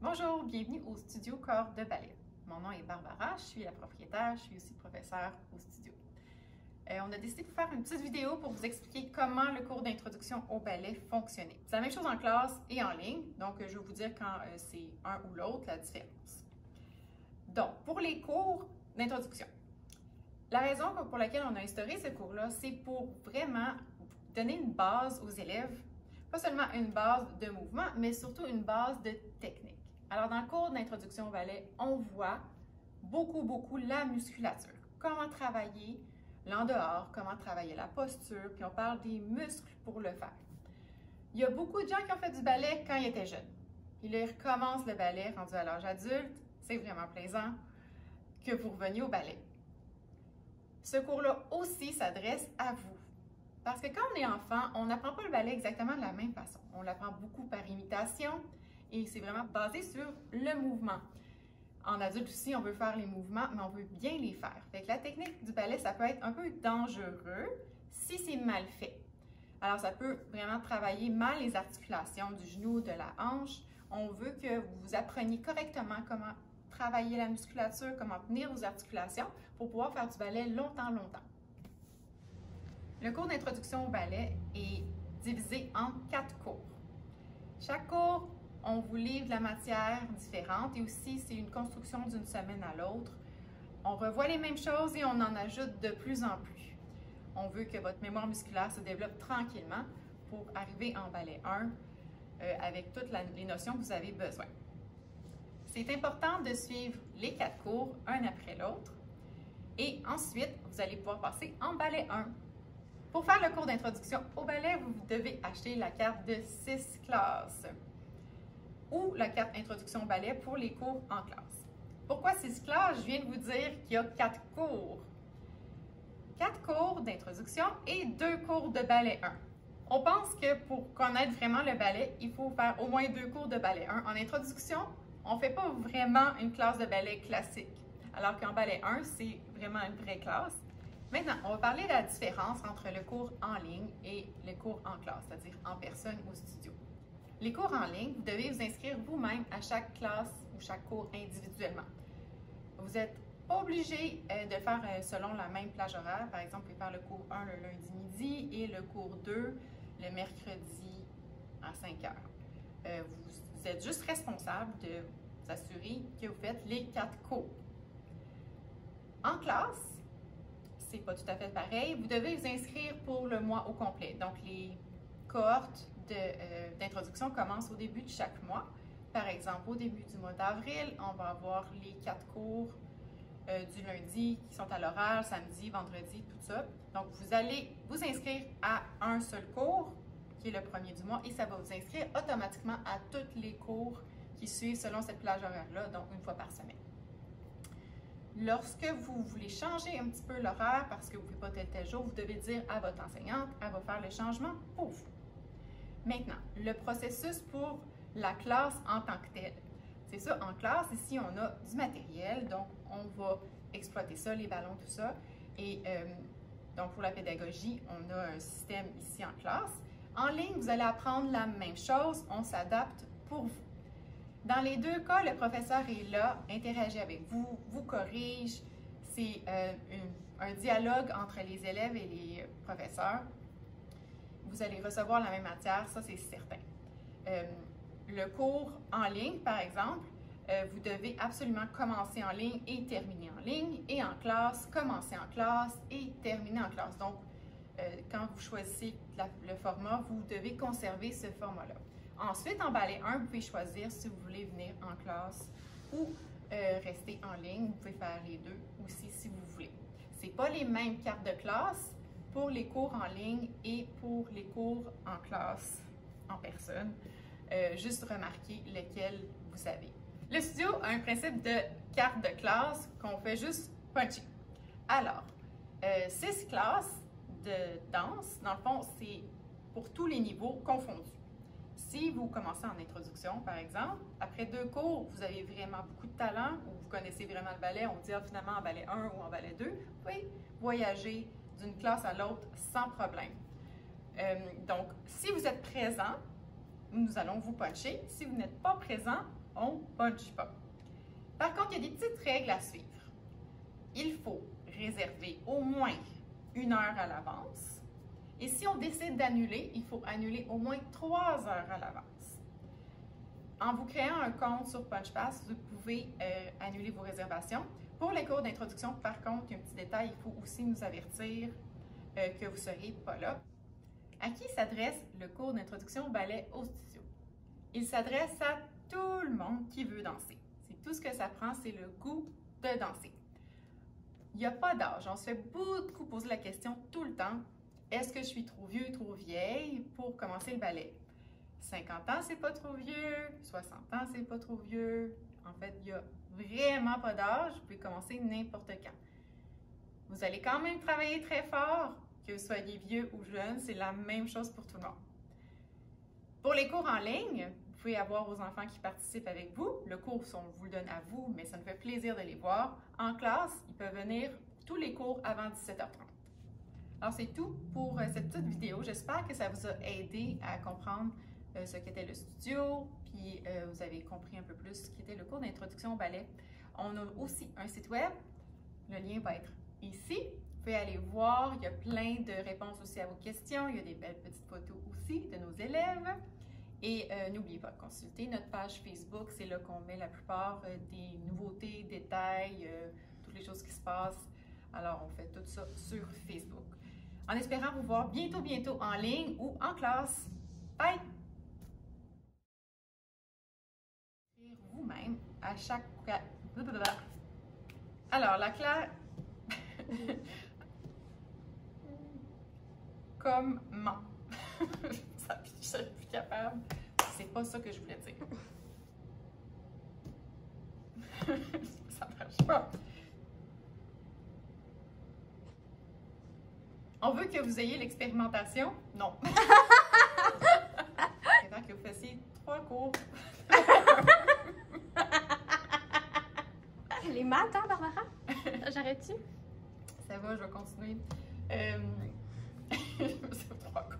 Bonjour, bienvenue au studio Corps de ballet. Mon nom est Barbara, je suis la propriétaire, je suis aussi professeure au studio. On a décidé de faire une petite vidéo pour vous expliquer comment le cours d'introduction au ballet fonctionnait. C'est la même chose en classe et en ligne, donc je vais vous dire quand c'est un ou l'autre, la différence. Donc, pour les cours d'introduction, la raison pour laquelle on a instauré ce cours-là, c'est pour vraiment donner une base aux élèves, pas seulement une base de mouvement, mais surtout une base de technique. Alors, dans le cours d'introduction au ballet, on voit beaucoup la musculature. Comment travailler l'en-dehors, comment travailler la posture, puis on parle des muscles pour le faire. Il y a beaucoup de gens qui ont fait du ballet quand ils étaient jeunes. Puis là, ils recommencent le ballet rendu à l'âge adulte. C'est vraiment plaisant que vous reveniez au ballet. Ce cours-là aussi s'adresse à vous. Parce que quand on est enfant, on n'apprend pas le ballet exactement de la même façon. On l'apprend beaucoup par imitation et c'est vraiment basé sur le mouvement. En adulte aussi, on veut faire les mouvements, mais on veut bien les faire. Fait que la technique du ballet, ça peut être un peu dangereux si c'est mal fait. Alors, ça peut vraiment travailler mal les articulations du genou, de la hanche. On veut que vous appreniez correctement comment travailler la musculature, comment tenir vos articulations pour pouvoir faire du ballet longtemps. Le cours d'introduction au ballet est divisé en 4 cours. Chaque cours, on vous livre de la matière différente et aussi c'est une construction d'une semaine à l'autre. On revoit les mêmes choses et on en ajoute de plus en plus. On veut que votre mémoire musculaire se développe tranquillement pour arriver en ballet 1 avec toutes les notions que vous avez besoin. C'est important de suivre les 4 cours, un après l'autre, et ensuite, vous allez pouvoir passer en ballet 1. Pour faire le cours d'introduction au ballet, vous devez acheter la carte de 6 classes ou la carte introduction au ballet pour les cours en classe. Pourquoi 6 classes? Je viens de vous dire qu'il y a 4 cours. 4 cours d'introduction et 2 cours de ballet 1. On pense que pour connaître vraiment le ballet, il faut faire au moins 2 cours de ballet 1. En introduction, on ne fait pas vraiment une classe de ballet classique, alors qu'en ballet 1, c'est vraiment une vraie classe. Maintenant, on va parler de la différence entre le cours en ligne et le cours en classe, c'est-à-dire en personne au studio. Les cours en ligne, vous devez vous inscrire vous-même à chaque classe ou chaque cours individuellement. Vous n'êtes pas obligé de faire selon la même plage horaire. Par exemple, vous pouvez faire le cours 1 le lundi midi et le cours 2 le mercredi à 5 heures. Vous êtes juste responsable de vous assurer que vous faites les 4 cours. En classe, c'est pas tout à fait pareil. Vous devez vous inscrire pour le mois au complet. Donc, les cohortes d'introduction commencent au début de chaque mois. Par exemple, au début du mois d'avril, on va avoir les 4 cours du lundi qui sont à l'horaire, samedi, vendredi, tout ça. Donc, vous allez vous inscrire à un seul cours, qui est le premier du mois, et ça va vous inscrire automatiquement à tous les cours qui suivent selon cette plage horaire-là, donc une fois par semaine. Lorsque vous voulez changer un petit peu l'horaire parce que vous ne pouvez pas tel jour, vous devez dire à votre enseignante, elle va faire le changement pour vous. Maintenant, le processus pour la classe en tant que telle. C'est ça, en classe, ici, on a du matériel, donc on va exploiter ça, les ballons, tout ça. Et donc, pour la pédagogie, on a un système ici en classe. En ligne, vous allez apprendre la même chose, on s'adapte pour vous. Dans les 2 cas, le professeur est là, interagit avec vous, vous corrige. C'est un dialogue entre les élèves et les professeurs. Vous allez recevoir la même matière, ça c'est certain. Le cours en ligne, par exemple, vous devez absolument commencer en ligne et terminer en ligne. Et en classe, commencer en classe et terminer en classe. Donc, quand vous choisissez le format, vous devez conserver ce format-là. Ensuite, en ballet 1, vous pouvez choisir si vous voulez venir en classe ou rester en ligne. Vous pouvez faire les 2 aussi si vous voulez. Ce n'est pas les mêmes cartes de classe pour les cours en ligne et pour les cours en classe en personne. Juste remarquer lequel vous avez. Le studio a un principe de carte de classe qu'on fait juste puncher. Alors, 6 classes de danse, dans le fond, c'est pour tous les niveaux confondus. Si vous commencez en introduction, par exemple, après 2 cours, vous avez vraiment beaucoup de talent ou vous connaissez vraiment le ballet, on dit finalement en ballet 1 ou en ballet 2, vous pouvez voyager d'une classe à l'autre sans problème. Donc, si vous êtes présent, nous allons vous puncher. Si vous n'êtes pas présent, on ne punch pas. Par contre, il y a des petites règles à suivre. Il faut réserver au moins 1 heure à l'avance. Et si on décide d'annuler, il faut annuler au moins 3 heures à l'avance. En vous créant un compte sur PunchPass, vous pouvez annuler vos réservations. Pour les cours d'introduction, par contre, il y a un petit détail, il faut aussi nous avertir que vous ne serez pas là. À qui s'adresse le cours d'introduction au ballet au studio? Il s'adresse à tout le monde qui veut danser. C'est tout ce que ça prend, c'est le goût de danser. Il n'y a pas d'âge. On se fait beaucoup poser la question tout le temps. Est-ce que je suis trop vieux, trop vieille pour commencer le ballet? 50 ans, c'est pas trop vieux. 60 ans, c'est pas trop vieux. En fait, il n'y a vraiment pas d'âge. Vous pouvez commencer n'importe quand. Vous allez quand même travailler très fort, que vous soyez vieux ou jeune. C'est la même chose pour tout le monde. Pour les cours en ligne, vous pouvez avoir vos enfants qui participent avec vous. Le cours, on vous le donne à vous, mais ça nous fait plaisir de les voir. En classe, ils peuvent venir tous les cours avant 17h30. Alors, c'est tout pour cette petite vidéo. J'espère que ça vous a aidé à comprendre ce qu'était le studio, puis vous avez compris un peu plus ce qu'était le cours d'introduction au ballet. On a aussi un site web. Le lien va être ici. Vous pouvez aller voir. Il y a plein de réponses aussi à vos questions. Il y a des belles petites photos aussi de nos élèves. Et n'oubliez pas de consulter notre page Facebook. C'est là qu'on met la plupart des nouveautés, détails, toutes les choses qui se passent. Alors, on fait tout ça sur Facebook. En espérant vous voir bientôt en ligne ou en classe. Bye! Vous-même à chaque... Alors, la classe... Comment? Je suis plus capable. C'est pas ça que je voulais dire. Ça marche pas. On veut que vous ayez l'expérimentation? Non. C'est que vous fassiez 3 cours. Les maths, hein, Barbara? J'arrête-tu? Ça va, je vais continuer. C'est 3 cours.